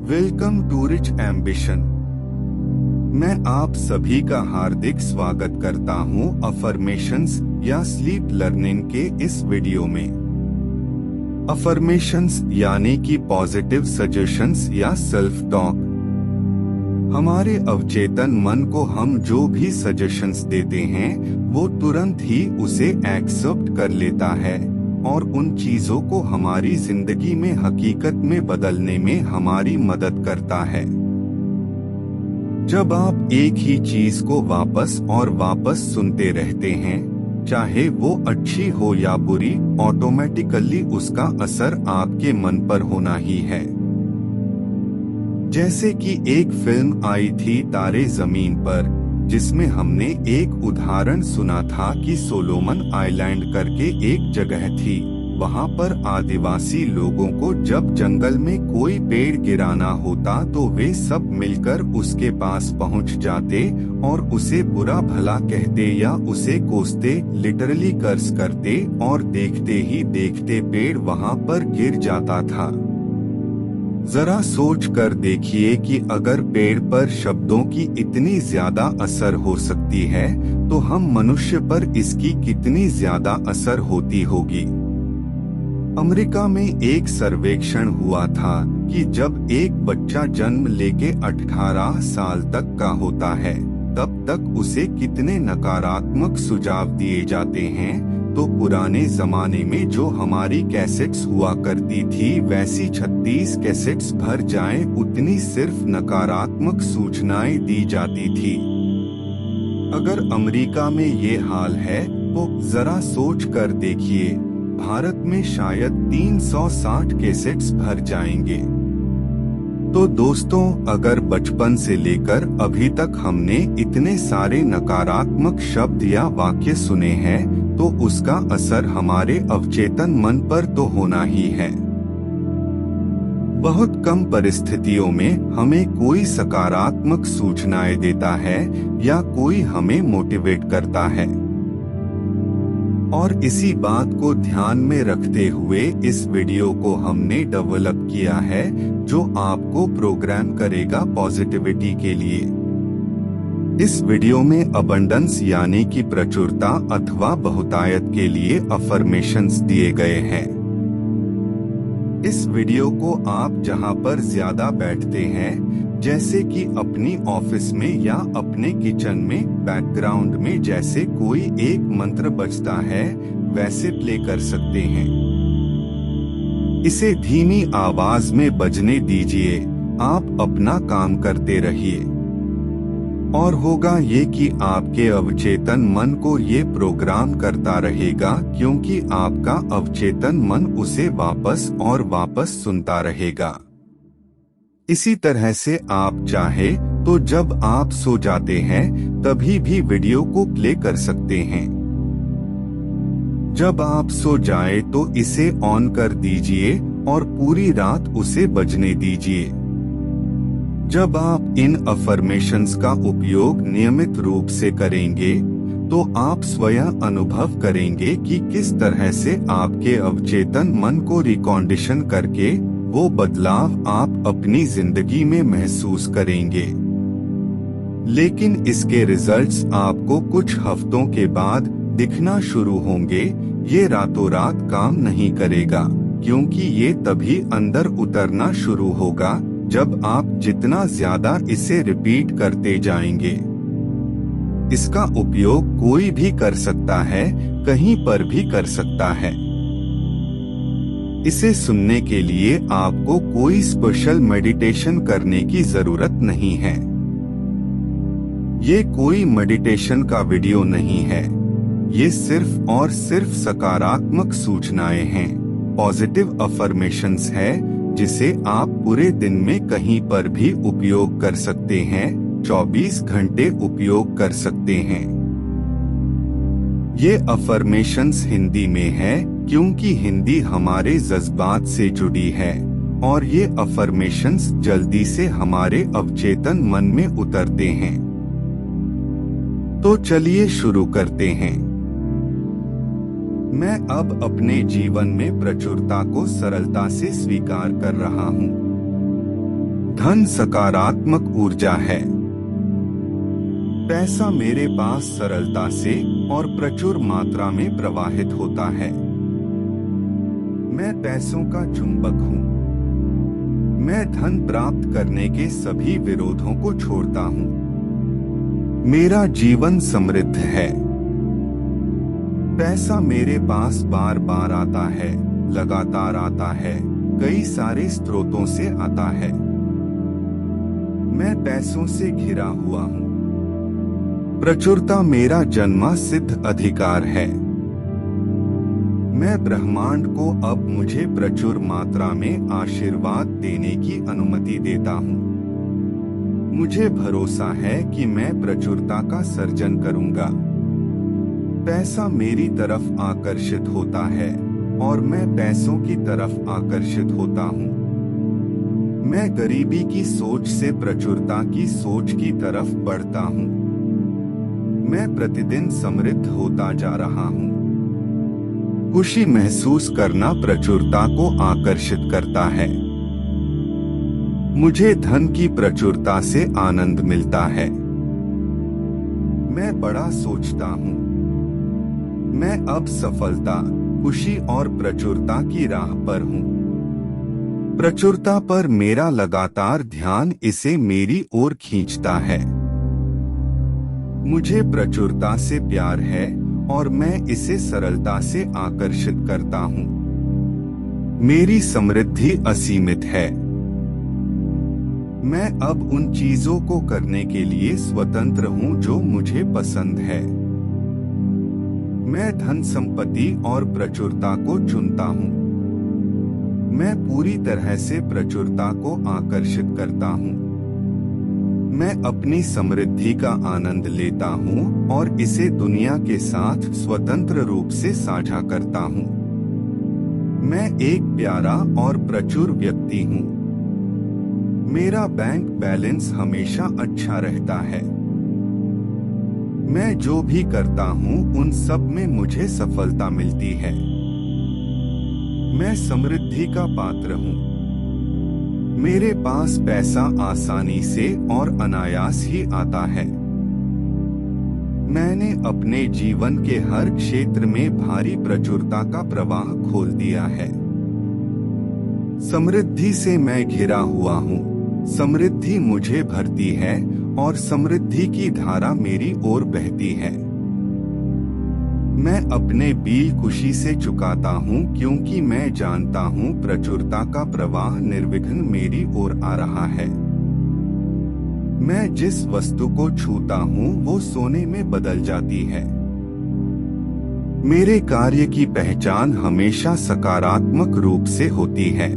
Welcome to rich ambition. मैं आप सभी का हार्दिक स्वागत करता हूं अफर्मेशंस या स्लीप लर्निंग के इस वीडियो में। अफर्मेशंस यानी कि पॉजिटिव सजेशंस या सेल्फ टॉक। हमारे अवचेतन मन को हम जो भी सजेशंस देते हैं वो तुरंत ही उसे एक्सेप्ट कर लेता है और उन चीजों को हमारी जिंदगी में हकीकत में बदलने में हमारी मदद करता है। जब आप एक ही चीज को वापस और वापस सुनते रहते हैं, चाहे वो अच्छी हो या बुरी, ऑटोमेटिकली उसका असर आपके मन पर होना ही है। जैसे कि एक फिल्म आई थी तारे जमीन पर, जिसमें हमने एक उदाहरण सुना था कि सोलोमन आइलैंड करके एक जगह थी। वहां पर आदिवासी लोगों को जब जंगल में कोई पेड़ गिराना होता तो वे सब मिलकर उसके पास पहुंच जाते और उसे बुरा भला कहते या उसे कोसते, लिटरली कर्स करते, और देखते ही देखते पेड़ वहां पर गिर जाता था। जरा सोच कर देखिए कि अगर पेड़ पर शब्दों की इतनी ज्यादा असर हो सकती है तो हम मनुष्य पर इसकी कितनी ज्यादा असर होती होगी। अमेरिका में एक सर्वेक्षण हुआ था कि जब एक बच्चा जन्म लेके 18 साल तक का होता है तब तक उसे कितने नकारात्मक सुझाव दिए जाते हैं। तो पुराने जमाने में जो हमारी कैसेट्स हुआ करती थी वैसी 36 कैसेट्स भर जाएं उतनी सिर्फ नकारात्मक सूचनाएं दी जाती थी। अगर अमेरिका में ये हाल है तो जरा सोच कर देखिए, भारत में शायद 360 कैसेट्स भर जाएंगे। तो दोस्तों, अगर बचपन से लेकर अभी तक हमने इतने सारे नकारात्मक शब्द या वाक्य सुने हैं तो उसका असर हमारे अवचेतन मन पर तो होना ही है। बहुत कम परिस्थितियों में हमें कोई सकारात्मक सूचनाएं देता है या कोई हमें मोटिवेट करता है। और इसी बात को ध्यान में रखते हुए इस वीडियो को हमने डेवलप किया है, जो आपको प्रोग्राम करेगा पॉजिटिविटी के लिए। इस वीडियो में अबंडेंस यानी कि प्रचुरता अथवा बहुतायत के लिए अफर्मेशंस दिए गए हैं। इस वीडियो को आप जहां पर ज्यादा बैठते हैं, जैसे कि अपनी ऑफिस में या अपने किचन में, बैकग्राउंड में जैसे कोई एक मंत्र बजता है वैसे प्ले कर सकते हैं। इसे धीमी आवाज में बजने दीजिए, आप अपना काम करते रहिए। और होगा ये कि आपके अवचेतन मन को ये प्रोग्राम करता रहेगा, क्योंकि आपका अवचेतन मन उसे वापस और वापस सुनता रहेगा। इसी तरह से आप चाहे तो जब आप सो जाते हैं तभी भी वीडियो को प्ले कर सकते हैं। जब आप सो जाए तो इसे ऑन कर दीजिए और पूरी रात उसे बजने दीजिए। जब आप इन अफर्मेशंस का उपयोग नियमित रूप से करेंगे तो आप स्वयं अनुभव करेंगे कि किस तरह से आपके अवचेतन मन को रिकॉन्डिशन करके वो बदलाव आप अपनी जिंदगी में महसूस करेंगे। लेकिन इसके रिजल्ट्स आपको कुछ हफ्तों के बाद दिखना शुरू होंगे। ये रातों रात काम नहीं करेगा, क्योंकि ये तभी अंदर उतरना शुरू होगा जब आप जितना ज्यादा इसे रिपीट करते जाएंगे। इसका उपयोग कोई भी कर सकता है, कहीं पर भी कर सकता है। इसे सुनने के लिए आपको कोई स्पेशल मेडिटेशन करने की जरूरत नहीं है। ये कोई मेडिटेशन का वीडियो नहीं है, ये सिर्फ और सिर्फ सकारात्मक सूचनाएं हैं, पॉजिटिव अफर्मेशंस है, जिसे आप पूरे दिन में कहीं पर भी उपयोग कर सकते हैं, 24 घंटे उपयोग कर सकते हैं। ये अफर्मेशंस हिंदी में है क्योंकि हिंदी हमारे जज्बात से जुड़ी है और ये अफर्मेशंस जल्दी से हमारे अवचेतन मन में उतरते हैं। तो चलिए शुरू करते हैं। मैं अब अपने जीवन में प्रचुरता को सरलता से स्वीकार कर रहा हूँ। धन सकारात्मक ऊर्जा है। पैसा मेरे पास सरलता से और प्रचुर मात्रा में प्रवाहित होता है। मैं पैसों का चुंबक हूँ। मैं धन प्राप्त करने के सभी विरोधों को छोड़ता हूँ। मेरा जीवन समृद्ध है। पैसा मेरे पास बार बार आता है, लगातार आता है, कई सारे स्रोतों से आता है। मैं पैसों से घिरा हुआ हूँ। प्रचुरता मेरा जन्मा सिद्ध अधिकार है। मैं ब्रह्मांड को अब मुझे प्रचुर मात्रा में आशीर्वाद देने की अनुमति देता हूँ। मुझे भरोसा है कि मैं प्रचुरता का सर्जन करूँगा। पैसा मेरी तरफ आकर्षित होता है और मैं पैसों की तरफ आकर्षित होता हूँ। मैं गरीबी की सोच से प्रचुरता की सोच की तरफ बढ़ता हूँ। मैं प्रतिदिन समृद्ध होता जा रहा हूँ। खुशी महसूस करना प्रचुरता को आकर्षित करता है। मुझे धन की प्रचुरता से आनंद मिलता है। मैं बड़ा सोचता हूँ। मैं अब सफलता, खुशी और प्रचुरता की राह पर हूँ। प्रचुरता पर मेरा लगातार ध्यान इसे मेरी ओर खींचता है। मुझे प्रचुरता से प्यार है और मैं इसे सरलता से आकर्षित करता हूँ। मेरी समृद्धि असीमित है। मैं अब उन चीजों को करने के लिए स्वतंत्र हूँ जो मुझे पसंद है। मैं धन संपत्ति और प्रचुरता को चुनता हूँ। मैं पूरी तरह से प्रचुरता को आकर्षित करता हूँ। मैं अपनी समृद्धि का आनंद लेता हूँ और इसे दुनिया के साथ स्वतंत्र रूप से साझा करता हूँ। मैं एक प्यारा और प्रचुर व्यक्ति हूँ। मेरा बैंक बैलेंस हमेशा अच्छा रहता है। मैं जो भी करता हूँ उन सब में मुझे सफलता मिलती है। मैं समृद्धि का पात्र हूँ। मेरे पास पैसा आसानी से और अनायास ही आता है। मैंने अपने जीवन के हर क्षेत्र में भारी प्रचुरता का प्रवाह खोल दिया है। समृद्धि से मैं घिरा हुआ हूँ। समृद्धि मुझे भरती है और समृद्धि की धारा मेरी ओर बहती है। मैं अपने बिल खुशी से चुकाता हूँ क्योंकि मैं जानता हूँ प्रचुरता का प्रवाह निर्विघ्न मेरी ओर आ रहा है। मैं जिस वस्तु को छूता हूँ वो सोने में बदल जाती है। मेरे कार्य की पहचान हमेशा सकारात्मक रूप से होती है।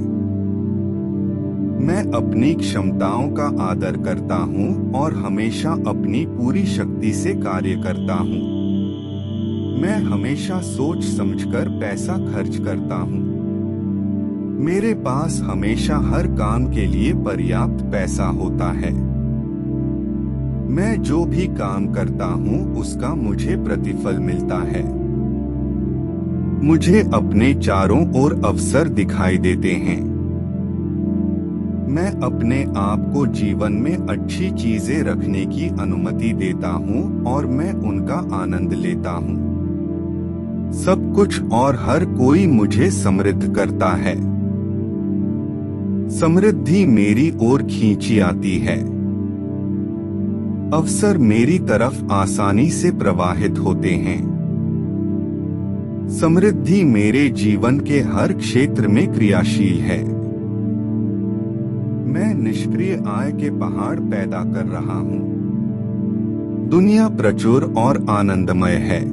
मैं अपनी क्षमताओं का आदर करता हूँ और हमेशा अपनी पूरी शक्ति से कार्य करता हूँ। मैं हमेशा सोच समझकर पैसा खर्च करता हूँ। मेरे पास हमेशा हर काम के लिए पर्याप्त पैसा होता है। मैं जो भी काम करता हूँ उसका मुझे प्रतिफल मिलता है। मुझे अपने चारों ओर अवसर दिखाई देते हैं। मैं अपने आप को जीवन में अच्छी चीजें रखने की अनुमति देता हूँ और मैं उनका आनंद लेता हूँ। सब कुछ और हर कोई मुझे समृद्ध करता है। समृद्धि मेरी ओर खींची आती है। अवसर मेरी तरफ आसानी से प्रवाहित होते हैं। समृद्धि मेरे जीवन के हर क्षेत्र में क्रियाशील है। मैं निष्क्रिय आय के पहाड़ पैदा कर रहा हूँ। दुनिया प्रचुर और आनंदमय है।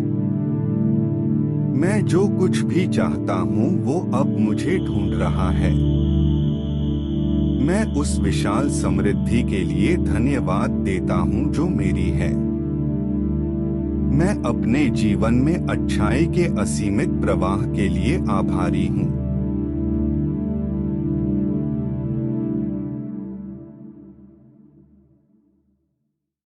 मैं जो कुछ भी चाहता हूँ वो अब मुझे ढूंढ रहा है। मैं उस विशाल समृद्धि के लिए धन्यवाद देता हूँ जो मेरी है। मैं अपने जीवन में अच्छाई के असीमित प्रवाह के लिए आभारी हूँ।